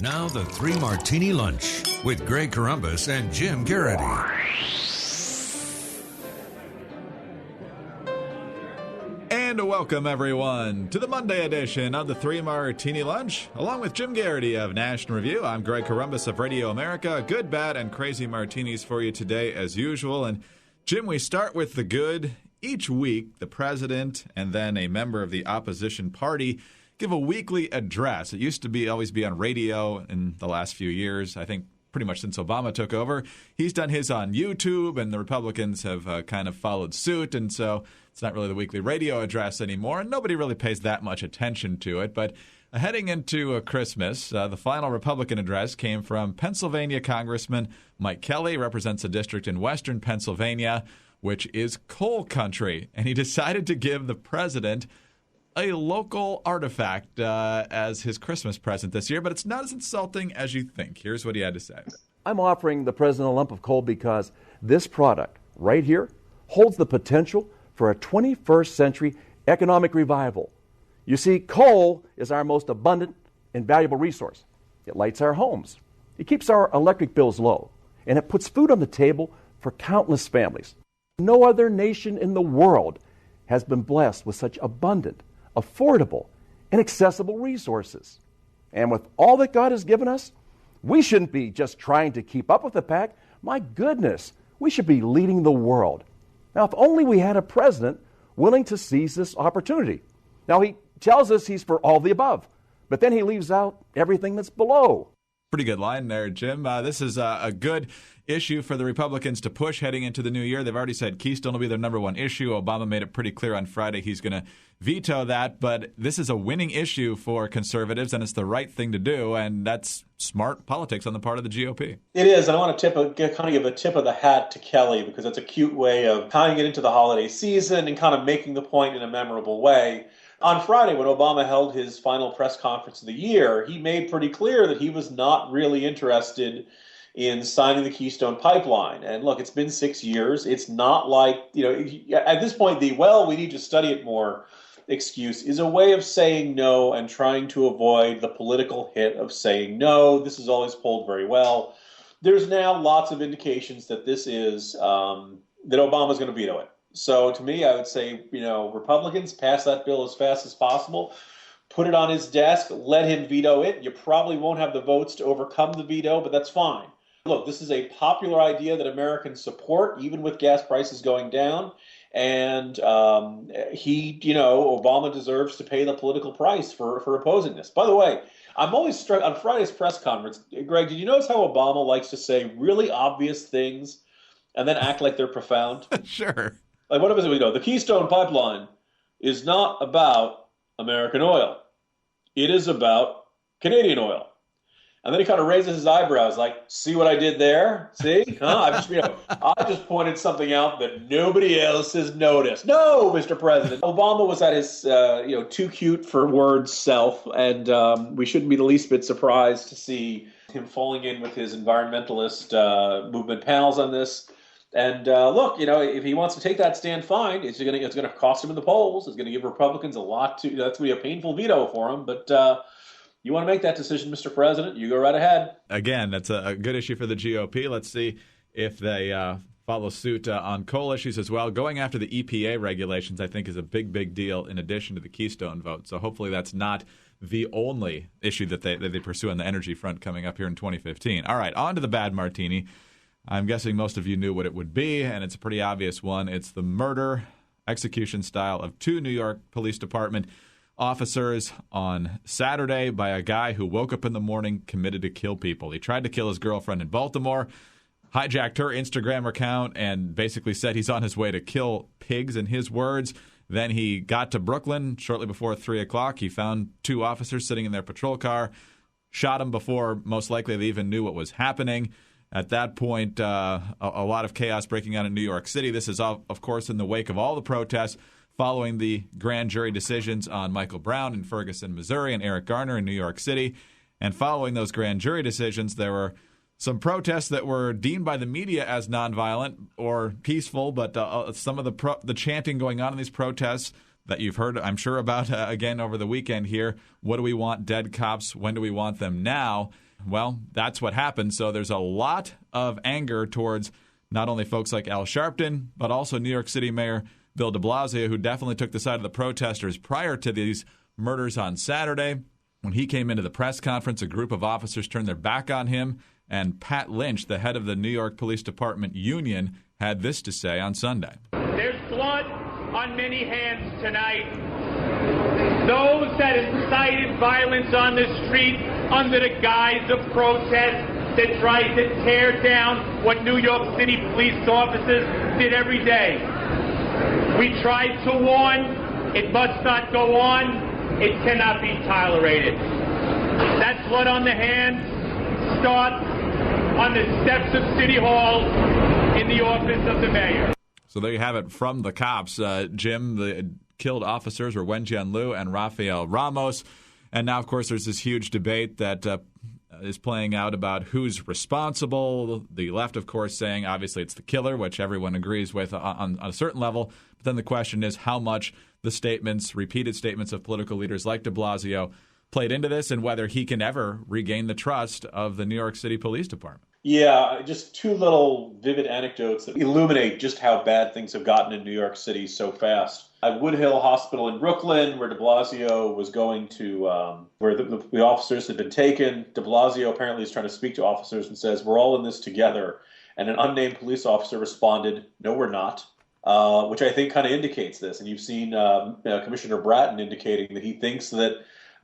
Now the Three Martini Lunch with Greg Corombos and Jim Geraghty. And welcome, everyone, to the Monday edition of the Three Martini Lunch. Along with Jim Geraghty of National Review, I'm Greg Corombos of Radio America. Good, bad, and crazy martinis for you today, as usual. And, Jim, we start with the good. Each week, the president and then a member of the opposition party give a weekly address. It used to always be on radio in the last few years. I think pretty much since Obama took over. He's done his on YouTube, and the Republicans have kind of followed suit, and so it's not really the weekly radio address anymore, and nobody really pays that much attention to it. But heading into Christmas, the final Republican address came from Pennsylvania Congressman Mike Kelly, represents a district in western Pennsylvania, which is coal country, and he decided to give the president a local artifact as his Christmas present this year, but it's not as insulting as you think. Here's what he had to say. I'm offering the president a lump of coal because this product right here holds the potential for a 21st century economic revival. You see, coal is our most abundant and valuable resource. It lights our homes. It keeps our electric bills low, and it puts food on the table for countless families. No other nation in the world has been blessed with such abundant, affordable, and accessible resources. And with all that God has given us, we shouldn't be just trying to keep up with the pack. My goodness, we should be leading the world. Now, if only we had a president willing to seize this opportunity. Now, he tells us he's for all the above, but then he leaves out everything that's below. Pretty good line there, Jim. This is a good issue for the Republicans to push heading into the new year. They've already said Keystone will be their number one issue. Obama made it pretty clear on Friday he's going to veto that. But this is a winning issue for conservatives, and it's the right thing to do. And that's smart politics on the part of the GOP. It is. And I want to give a tip of the hat to Kelly, because it's a cute way of tying it into the holiday season and kind of making the point in a memorable way. On Friday, when Obama held his final press conference of the year, he made pretty clear that he was not really interested in signing the Keystone Pipeline. And look, it's been 6 years. It's not like, at this point, we need to study it more excuse is a way of saying no and trying to avoid the political hit of saying no. This is always polled very well. There's now lots of indications that this is, that Obama's going to veto it. So to me, I would say, Republicans, pass that bill as fast as possible, put it on his desk, let him veto it. You probably won't have the votes to overcome the veto, but that's fine. Look, this is a popular idea that Americans support, even with gas prices going down. And Obama deserves to pay the political price for opposing this. By the way, I'm always struck on Friday's press conference. Greg, did you notice how Obama likes to say really obvious things and then act like they're profound? Sure. Like, what was it? The Keystone Pipeline is not about American oil. It is about Canadian oil. And then he kind of raises his eyebrows, like, see what I did there? See? Huh? I just pointed something out that nobody else has noticed. No, Mr. President. Obama was at his, too cute for words self, and we shouldn't be the least bit surprised to see him falling in with his environmentalist movement pals on this. And look, if he wants to take that stand, fine. It's going to cost him in the polls. It's going to give Republicans a lot to. That's going to be a painful veto for him. But you want to make that decision, Mr. President? You go right ahead. Again, that's a good issue for the GOP. Let's see if they follow suit on coal issues as well. Going after the EPA regulations, I think, is a big deal in addition to the Keystone vote. So hopefully that's not the only issue that they pursue on the energy front coming up here in 2015. All right, on to the bad martini. I'm guessing most of you knew what it would be, and it's a pretty obvious one. It's the murder, execution style of 2 New York Police Department officers on Saturday by a guy who woke up in the morning committed to kill people. He tried to kill his girlfriend in Baltimore, hijacked her Instagram account, and basically said he's on his way to kill pigs, in his words. Then he got to Brooklyn shortly before 3 o'clock. He found 2 officers sitting in their patrol car, shot them before most likely they even knew what was happening. At that point, a lot of chaos breaking out in New York City. This is, of course, in the wake of all the protests following the grand jury decisions on Michael Brown in Ferguson, Missouri, and Eric Garner in New York City. And following those grand jury decisions, there were some protests that were deemed by the media as nonviolent or peaceful, but some of the chanting going on in these protests, that you've heard, I'm sure, about again over the weekend here. What do we want? Dead cops. When do we want them? Now. Well, that's what happened. So there's a lot of anger towards not only folks like Al Sharpton, but also New York City Mayor Bill de Blasio, who definitely took the side of the protesters prior to these murders on Saturday. When he came into the press conference, a group of officers turned their back on him, and Pat Lynch, the head of the New York Police Department union, had this to say on Sunday. There's blood on many hands tonight. Those that incited violence on the street under the guise of protest that tried to tear down what New York City police officers did every day. We tried to warn, it must not go on, it cannot be tolerated. That blood on the hands starts on the steps of City Hall in the office of the mayor. So there you have it from the cops. Jim, the killed officers were Wenjian Liu and Rafael Ramos. And now, of course, there's this huge debate that is playing out about who's responsible. The left, of course, saying obviously it's the killer, which everyone agrees with on a certain level. But then the question is how much the statements, repeated statements of political leaders like de Blasio played into this, and whether he can ever regain the trust of the New York City Police Department. Yeah, just two little vivid anecdotes that illuminate just how bad things have gotten in New York City so fast. At Wood Hill Hospital in Brooklyn, where de Blasio was going to, where the officers had been taken, de Blasio apparently is trying to speak to officers and says, "We're all in this together." And an unnamed police officer responded, "No, we're not," which I think kind of indicates this. And you've seen Commissioner Bratton indicating that he thinks that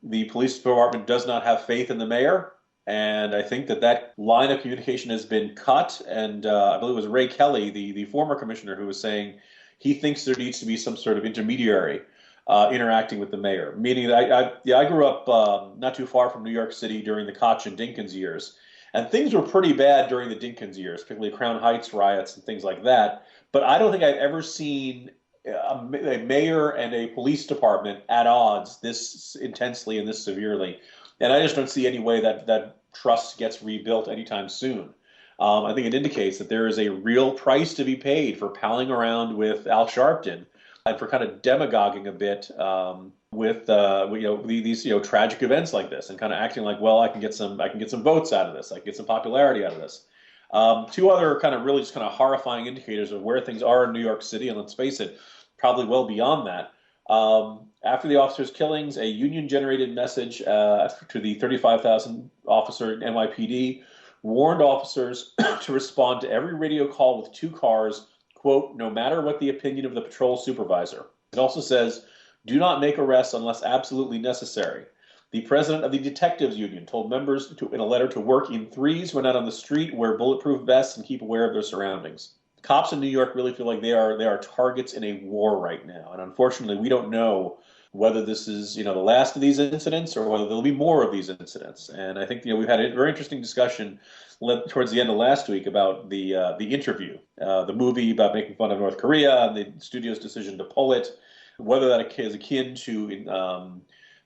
the police department does not have faith in the mayor. And I think that line of communication has been cut. And I believe it was Ray Kelly, the former commissioner, who was saying he thinks there needs to be some sort of intermediary interacting with the mayor. Meaning that I grew up not too far from New York City during the Koch and Dinkins years. And things were pretty bad during the Dinkins years, particularly Crown Heights riots and things like that. But I don't think I've ever seen a mayor and a police department at odds this intensely and this severely. And I just don't see any way that trust gets rebuilt anytime soon. I think it indicates that there is a real price to be paid for palling around with Al Sharpton and for kind of demagoguing a bit with these tragic events like this, and kind of acting like, well, I can get some votes out of this, I can get some popularity out of this. Two other kind of really just kind of horrifying indicators of where things are in New York City, and let's face it, probably well beyond that. After the officers' killings, a union-generated message to the 35,000 officer NYPD warned officers to respond to every radio call with two cars, quote, no matter what the opinion of the patrol supervisor. It also says, do not make arrests unless absolutely necessary. The president of the Detectives Union told members in a letter to work in threes when out on the street, wear bulletproof vests, and keep aware of their surroundings. Cops in New York really feel like they are targets in a war right now. And unfortunately, we don't know whether this is, the last of these incidents or whether there'll be more of these incidents. And I think, we've had a very interesting discussion towards the end of last week about the interview, the movie about making fun of North Korea and the studio's decision to pull it, whether that is akin to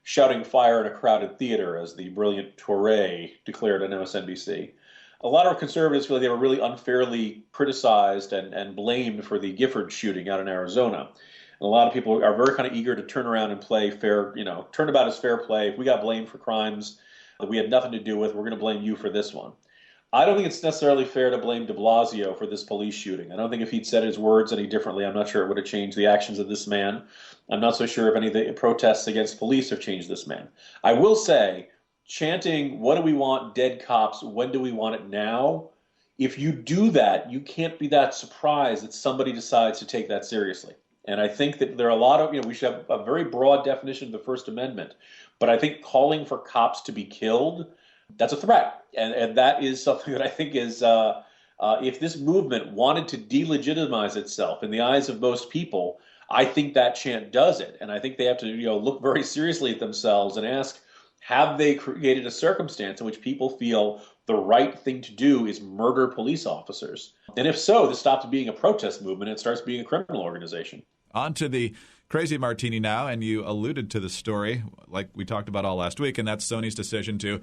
shouting fire in a crowded theater, as the brilliant Touré declared on MSNBC. A lot of conservatives feel like they were really unfairly criticized and blamed for the Gifford shooting out in Arizona. And a lot of people are very kind of eager to turn around and play fair, turnabout is fair play. If we got blamed for crimes that we had nothing to do with, we're going to blame you for this one. I don't think it's necessarily fair to blame de Blasio for this police shooting. I don't think if he'd said his words any differently, I'm not sure it would have changed the actions of this man. I'm not so sure if any of the protests against police have changed this man. I will say, chanting, what do we want, dead cops, when do we want it now? If you do that, you can't be that surprised that somebody decides to take that seriously. And I think that there are a lot of, we should have a very broad definition of the First Amendment. But I think calling for cops to be killed, that's a threat. And that is something that I think is, if this movement wanted to delegitimize itself in the eyes of most people, I think that chant does it. And I think they have to, look very seriously at themselves and ask, have they created a circumstance in which people feel the right thing to do is murder police officers? And if so, this stops being a protest movement and starts being a criminal organization. On to the crazy Martini now, and you alluded to the story like we talked about all last week, and that's Sony's decision to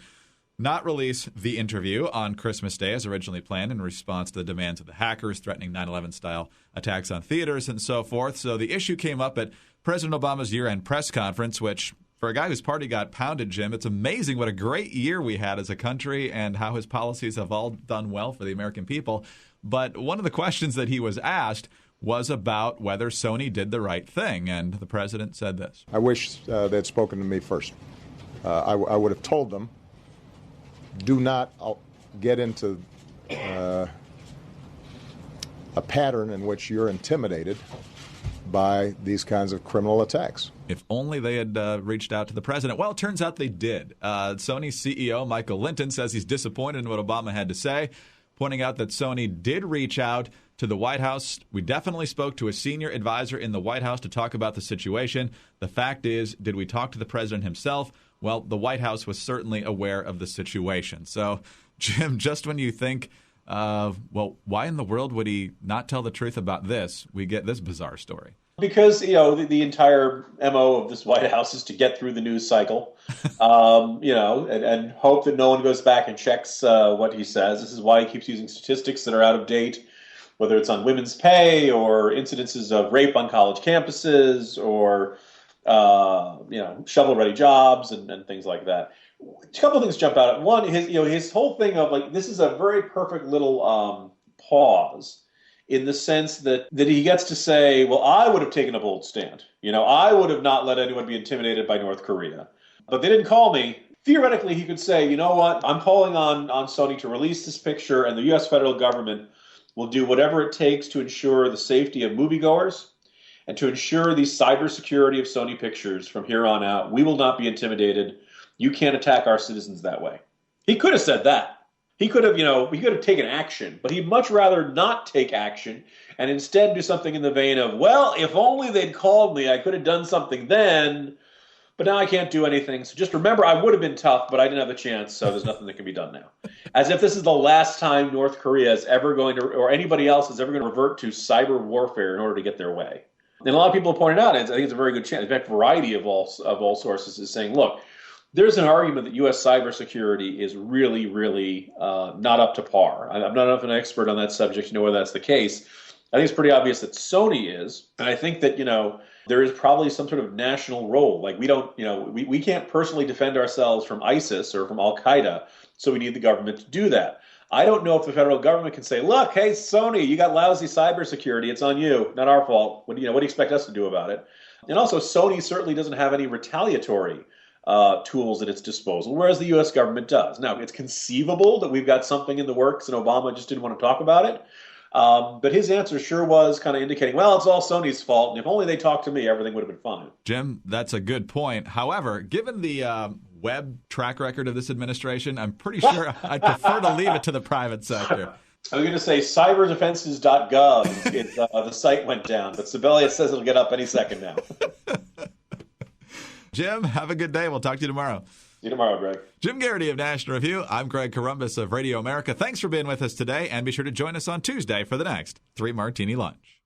not release the interview on Christmas Day as originally planned in response to the demands of the hackers threatening 9/11-style attacks on theaters and so forth. So the issue came up at President Obama's year-end press conference, which, for a guy whose party got pounded, Jim, it's amazing what a great year we had as a country and how his policies have all done well for the American people. But one of the questions that he was asked was about whether Sony did the right thing, and the president said this. I wish they'd spoken to me first. I would have told them, do not get into a pattern in which you're intimidated by these kinds of criminal attacks. If only they had reached out to the president. Well, it turns out they did. Sony's CEO, Michael Linton, says he's disappointed in what Obama had to say, pointing out that Sony did reach out to the White House. We definitely spoke to a senior advisor in the White House to talk about the situation. The fact is, did we talk to the president himself? Well, the White House was certainly aware of the situation. So, Jim, just when you think, well, why in the world would he not tell the truth about this, we get this bizarre story. Because, the entire MO of this White House is to get through the news cycle, and hope that no one goes back and checks what he says. This is why he keeps using statistics that are out of date, whether it's on women's pay or incidences of rape on college campuses or, shovel-ready jobs and things like that. A couple of things jump out. One, his whole thing of this is a very perfect little pause in the sense that he gets to say, well, I would have taken a bold stand. I would have not let anyone be intimidated by North Korea. But they didn't call me. Theoretically, he could say, you know what, I'm calling on Sony to release this picture, and the U.S. federal government will do whatever it takes to ensure the safety of moviegoers and to ensure the cybersecurity of Sony pictures from here on out. We will not be intimidated. You can't attack our citizens that way. He could have said that. He could have taken action, but he'd much rather not take action and instead do something in the vein of, well, if only they'd called me, I could have done something then, but now I can't do anything. So just remember, I would have been tough, but I didn't have a chance, so there's nothing that can be done now. As if this is the last time North Korea is ever going to, or anybody else is ever going to revert to cyber warfare in order to get their way. And a lot of people have pointed out, and I think it's a very good chance, in fact, a variety of all sources is saying, look, there's an argument that U.S. cybersecurity is really, really not up to par. I'm not enough an expert on that subject to know whether that's the case. I think it's pretty obvious that Sony is, and I think that there is probably some sort of national role. Like we can't personally defend ourselves from ISIS or from Al Qaeda, so we need the government to do that. I don't know if the federal government can say, look, hey, Sony, you got lousy cybersecurity. It's on you, not our fault. What do you expect us to do about it? And also, Sony certainly doesn't have any retaliatory tools at its disposal, whereas the U.S. government does. Now, it's conceivable that we've got something in the works and Obama just didn't want to talk about it. But his answer sure was kind of indicating, well, it's all Sony's fault, and if only they talked to me, everything would have been fine. Jim, that's a good point. However, given the web track record of this administration, I'm pretty sure I'd prefer to leave it to the private sector. I was going to say cyberdefenses.gov. The site went down, but Sibelius says it'll get up any second now. Jim, have a good day. We'll talk to you tomorrow. See you tomorrow, Greg. Jim Geraghty of National Review. I'm Greg Corombos of Radio America. Thanks for being with us today, and be sure to join us on Tuesday for the next 3 Martini Lunch.